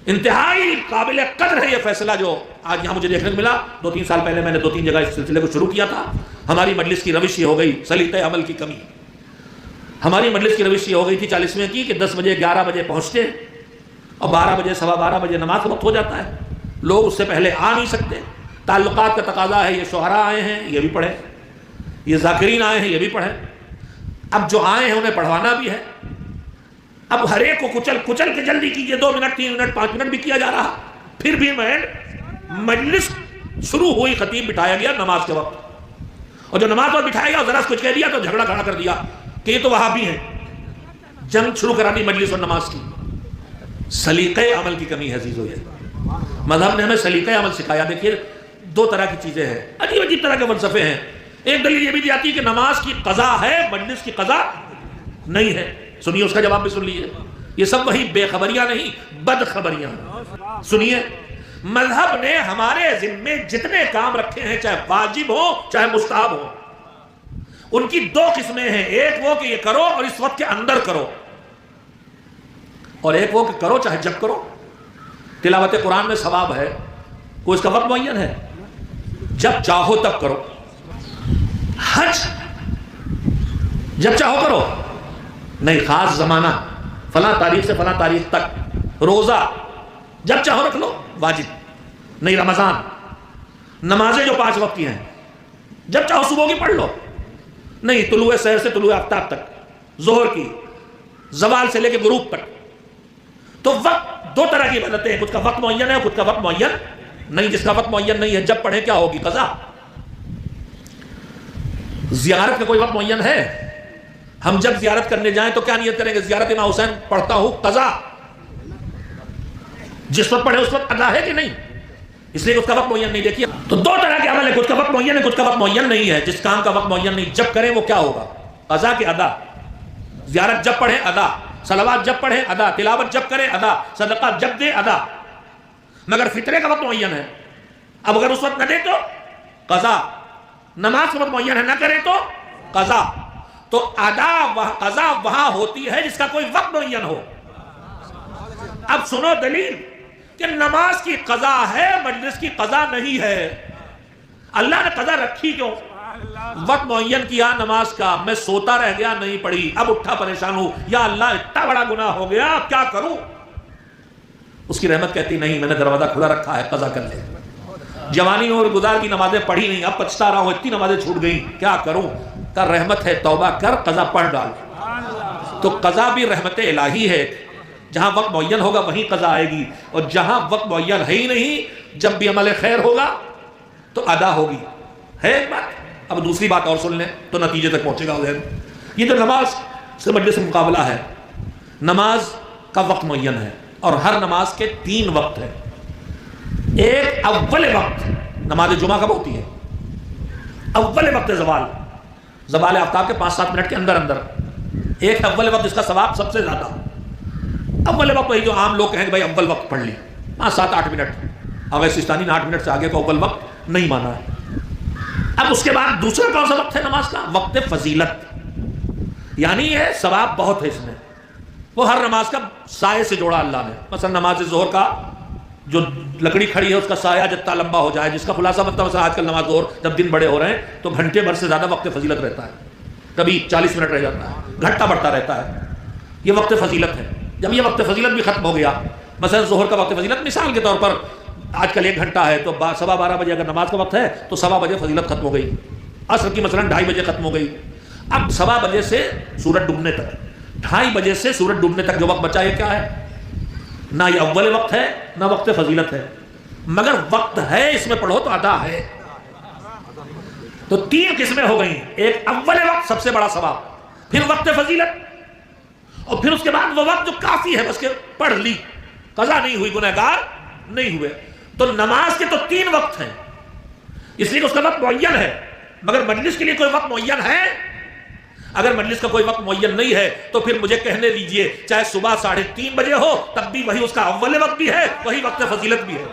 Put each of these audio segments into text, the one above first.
انتہائی قابل قدر ہے یہ فیصلہ جو آج یہاں مجھے دیکھنے کو ملا۔ 2-3 سال پہلے میں نے 2-3 جگہ اس سلسلے کو شروع کیا تھا۔ ہماری مجلس کی روش یہ ہو گئی، سلیقہ عمل کی کمی۔ ہماری مجلس کی روش یہ ہو گئی تھی 40ویں کی کہ 10 بجے 11 بجے پہنچتے اور 12 بجے 12:15 بجے نماز کا وقت ہو جاتا ہے، لوگ اس سے پہلے آ نہیں سکتے۔ تعلقات کا تقاضا ہے، یہ شعراء آئے ہیں یہ بھی پڑھیں، یہ ذاکرین آئے ہیں یہ بھی پڑھیں، اب جو آئے ہیں انہیں پڑھوانا بھی ہے۔ اب ہر ایک کو کچل کچل کے جلدی کیجئے، 2 منٹ 3 منٹ 5 منٹ بھی کیا جا رہا، پھر بھی مجلس شروع ہوئی، خطیب بٹھایا گیا نماز کے وقت، اور جو نماز پر بٹھایا گیا ذرا کچھ کہہ دیا تو جھگڑا کھڑا کر دیا کہ یہ تو وہابی ہیں، جنگ شروع کرا دی مجلس اور نماز کی۔ سلیقہ عمل کی کمی ہے عزیزو۔ یہ مذہب نے ہمیں سلیقہ عمل سکھایا۔ دیکھیے 2 طرح کی چیزیں ہیں، عجیب عجیب طرح کے فلسفے ہیں۔ ایک دلیل یہ بھی دی جاتی ہے کہ نماز کی قضا ہے، مجلس کی قضا نہیں ہے۔ سنیے اس کا جواب بھی سن لیجیے، یہ سب وہی بے خبریاں نہیں بد خبریاں ہیں۔ سنیے، مذہب نے ہمارے ذمے جتنے کام رکھے ہیں، چاہے واجب ہو چاہے مستحب ہو، ان کی 2 قسمیں ہیں۔ ایک وہ کہ یہ کرو اور اس وقت کے اندر کرو، اور ایک وہ کہ کرو چاہے جب کرو۔ تلاوت قرآن میں ثواب ہے، کوئی اس کا وقت معین ہے؟ جب چاہو تب کرو۔ حج جب چاہو کرو نہیں، خاص زمانہ، فلاں تاریخ سے فلاں تاریخ تک۔ روزہ جب چاہو رکھ لو، واجب نہیں۔ رمضان، نمازیں جو 5 وقت کی ہیں جب چاہو صبح کی پڑھ لو، نہیں طلوع سحر سے طلوع آفتاب تک، ظہر کی، زوال سے لے کے غروب تک۔ تو وقت 2 طرح کی عبادتیں ہیں، کچھ کا وقت معین ہے، کچھ کا وقت معین نہیں۔ جس کا وقت معین نہیں ہے جب پڑھے کیا ہوگی؟ قضا۔ زیارت کا کوئی وقت معین ہے؟ ہم جب زیارت کرنے جائیں تو کیا نیت کریں گے؟ زیارت امام حسین پڑھتا ہوں، قضا۔ جس وقت پڑھے اس وقت ادا ہے کہ نہیں؟ اس لیے اس کا وقت معین نہیں۔ دیکھیے تو 2 طرح کے عمل ہے، کچھ کا وقت معین ہے، کچھ کا وقت معین نہیں ہے۔ جس کام کا وقت معین نہیں، جب کریں وہ کیا ہوگا؟ قضا کے ادا۔ زیارت جب پڑھیں ادا، صلوات جب پڑھیں ادا، تلاوت جب کریں ادا، صدقہ جب دے ادا۔ مگر فطرے کا وقت معین ہے، اب اگر اس وقت نہ دے تو قضا۔ نماز کا وقت معین ہے، نہ کرے تو قضا۔ تو قضا وہاں ہوتی ہے جس کا کوئی وقت معین ہو۔ اب سنو دلیل کہ نماز کی قضا ہے، مجلس کی قضا نہیں ہے۔ اللہ نے قضا رکھی کیوں؟ وقت معین کیا نماز کا، میں سوتا رہ گیا نہیں پڑھی، اب اٹھا پریشان ہوں، یا اللہ اتنا بڑا گناہ ہو گیا اب کیا کروں؟ اس کی رحمت کہتی نہیں، میں نے دروازہ کھلا رکھا ہے، قضا کر لے۔ جوانی اور گزار کی نمازیں پڑھی نہیں، اب پچھتا رہا ہوں، اتنی نمازیں چھوٹ گئیں، کیا کروں؟ کا رحمت ہے، توبہ کر، قضا پڑھ ڈال۔ تو قضا بھی رحمت الہی ہے، جہاں وقت معین ہوگا وہیں قضا آئے گی، اور جہاں وقت معین ہے ہی نہیں، جب بھی عمل خیر ہوگا تو ادا ہوگی۔ ہے ایک بات۔ اب دوسری بات اور سن لیں تو نتیجے تک پہنچے گا ذہن۔ یہ جو نماز سے مجلس مقابلہ ہے، نماز کا وقت معین ہے، اور ہر نماز کے 3 وقت ہیں۔ ایک اول وقت، نماز جمعہ کب ہوتی ہے؟ اول وقت زوال، زوال آفتاب کے 5-7 منٹ کے اندر اندر ایک اول وقت، اس کا ثواب سب سے زیادہ۔ اول وقت وہی جو عام لوگ کہیں کہ بھائی اول وقت پڑھ لیں، 5-7-8 منٹ، اویس سستانی نے 8 منٹ سے آگے کو اول وقت نہیں مانا ہے۔ اب اس کے بعد دوسرا کون سا وقت ہے نماز کا؟ وقت فضیلت، یعنی یہ ثواب بہت ہے اس میں۔ وہ ہر نماز کا سائے سے جوڑا اللہ نے۔ مثلا نماز ظہر کا جو لکڑی کھڑی ہے اس کا سایہ جتنا لمبا ہو جائے، جس کا خلاصہ مطلب مثلا آج کل نماز ظہر جب دن بڑے ہو رہے ہیں تو گھنٹے بھر سے زیادہ وقت فضیلت رہتا ہے، کبھی 40 منٹ رہ جاتا ہے، گھٹتا بڑھتا رہتا ہے، یہ وقت فضیلت ہے۔ جب یہ وقت فضیلت بھی ختم ہو گیا، مثلا ظہر کا وقت فضیلت مثال کے طور پر آج کل 1 گھنٹہ ہے تو 12:15 بجے اگر نماز کا وقت ہے تو 1:15 بجے فضیلت ختم ہو گئی، عصر کی مثلا 2:30 بجے ختم ہو گئی۔ اب 1:15 بجے سے سورج ڈوبنے تک، 2:30 بجے سے سورج ڈوبنے تک جو وقت بچا ہے کیا ہے؟ نہ یہ اول وقت ہے نہ وقت فضیلت ہے، مگر وقت ہے، اس میں پڑھو تو ادا ہے۔ تو 3 قسمیں ہو گئیں، ایک اول وقت سب سے بڑا ثواب، پھر وقت فضیلت، اور پھر اس کے بعد وہ وقت جو کافی ہے بس کہ پڑھ لی، قضا نہیں ہوئی، گنہگار نہیں ہوئے۔ تو نماز کے تو 3 وقت ہیں، اس لیے کہ اس کا وقت معین ہے، مگر مجلس کے لیے کوئی وقت معین ہے؟ اگر مجلس کا کوئی وقت معین نہیں ہے تو پھر مجھے کہنے دیجئے چاہے صبح 3:30 بجے ہو تب بھی وہی اس کا اول وقت بھی ہے، وہی وقت فضیلت بھی ہے۔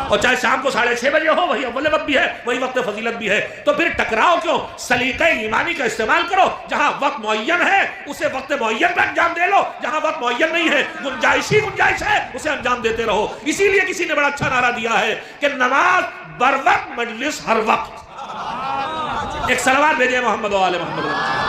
اور چاہے شام کو 6:30 بجے ہو، وہی اول وقت بھی ہے، وہی وقت فضیلت بھی ہے. تو پھر ٹکراؤ کیوں؟ سلیقہ ایمانی کا استعمال کرو. جہاں وقت معین ہے اسے وقت معین پہ انجام دے لو، جہاں وقت معین نہیں ہے گنجائش ہے اسے انجام دیتے رہو. اسی لیے کسی نے بڑا اچھا نعرہ دیا ہے کہ نماز بر وقت، مجلس ہر وقت. ایک صلوات بھیجے محمد و آل محمد.